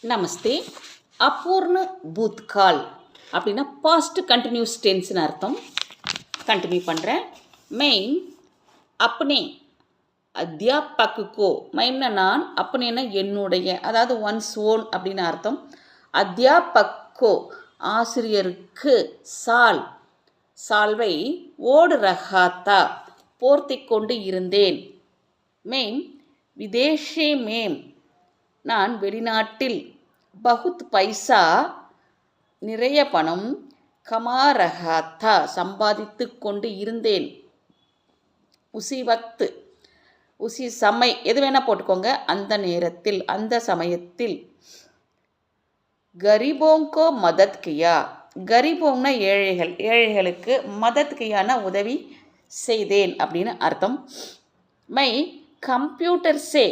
நமஸ்தே. அபூர்ண பூத்கால் அப்படின்னா past continuous டென்ஸ்னு அர்த்தம். Continue பண்ணுறேன். மெயின் அப்னே அத்தியாபக்குக்கோ, மெயின்னா நான், அப்னேன்னா என்னுடைய, அதாவது ஒன்ஸ் ஓன் அப்படின்னு அர்த்தம். அத்தியாபக்கோ ஆசிரியருக்கு, சால் சால்வை ஓடு ரஹாத்தா போர்த்தி கொண்டு இருந்தேன். மேம் விதேஷே மேம் நான் வெளிநாட்டில், பகுத் பைசா நிறைய பணம், கமா ரஹாத்தா சம்பாதித்து கொண்டு இருந்தேன். உசி வக்து உசி சமை எது வேணால் போட்டுக்கோங்க, அந்த நேரத்தில் அந்த சமயத்தில். கரீபோங்கோ மதத் கியா, கரீபோங்னா ஏழைகள், ஏழைகளுக்கு மதத் கியான உதவி செய்தேன் அப்படின்னு அர்த்தம். மை கம்ப்யூட்டர் சே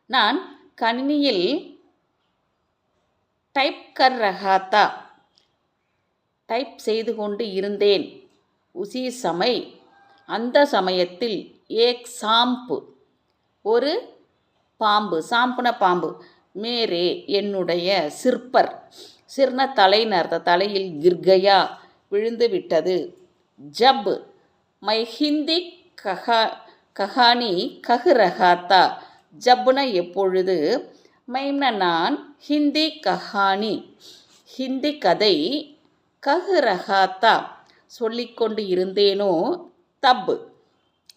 நான் கணினியில் டைப் கர் ரஹாத்தா டைப் செய்து கொண்டு இருந்தேன். உசி சமை அந்த சமயத்தில். ஏக் சாம்பு ஒரு பாம்பு, சாம்புன பாம்பு, மேரே என்னுடைய, சிற்பர் சிறுன தலைன்னு அர்த்தம், தலையில் கிர்கயா விழுந்து விட்டது. ஜப் மை ஹிந்தி கஹானி கஹ் ரஹாத்தா, ஜப்புன எப்பொழுது, மைம்ன நான், ஹிந்தி கஹானி ஹிந்தி கதை, கஹ் ரஹாத்தா சொல்லிக்கொண்டு இருந்தேனோ, தப்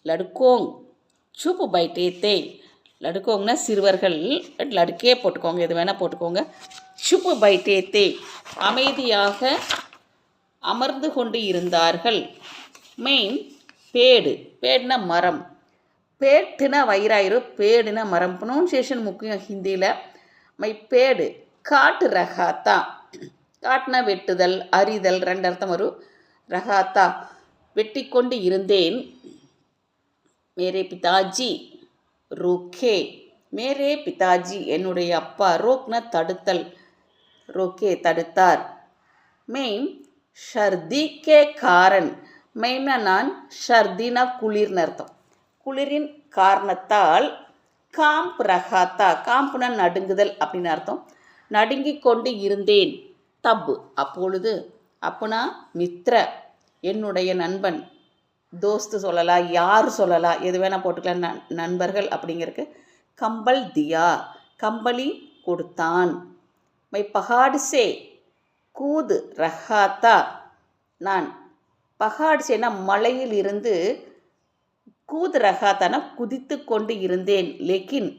லடுக்கோங் சுப் பைட்டே தே, லடுக்கோங்னா சிறுவர்கள், லடுக்கே போட்டுக்கோங்க, எது வேணால் போட்டுக்கோங்க. சுப் பைட்டே தே அமைதியாக அமர்ந்து கொண்டு இருந்தார்கள். மெயின் பேடு, பேடுனா மரம், பேட்டுனா வயிறாயிரு, பேடுனா மரம். ப்ரொனவுன்சியேஷன் முக்கியம் ஹிந்தியில். மை பேடு காட்டு ரஹாத்தா, காட்டுனா வெட்டுதல், அறிதல், ரெண்டு அர்த்தம் வரும். ரஹாத்தா வெட்டி கொண்டு இருந்தேன். மேரே பிதாஜி ரோக்கே, மேரே பிதாஜி என்னுடைய அப்பா, ரோக்னா தடுத்தல், ரோக்கே தடுத்தார். மெயின் ஷர்தி கே காரன், மெயின்னா நான், ஷர்தினா குளிர்னு அர்த்தம், குளிரின் காரணத்தால். காம்ப் ரஹாத்தா, காம்புனா நடுங்குதல் அப்படின்னு அர்த்தம், நடுங்கிக் கொண்டு இருந்தேன். தப் அப்பொழுது, அப்புனா மித்ர என்னுடைய நண்பன், தோஸ்து சொல்லலாம், யார் சொல்லலாம், எது வேணால் போட்டுக்கலாம், நண்பர்கள் அப்படிங்கிறதுக்கு. கம்பல் தியா கம்பளி கொடுத்தான். மை பஹாடு சே கூது ரஹாத்தா நான், பஹாடு சேனா மலையில் இருந்து, கூது ரஹாத்தானா குதித்து கொண்டு இருந்தேன். லெக்கின்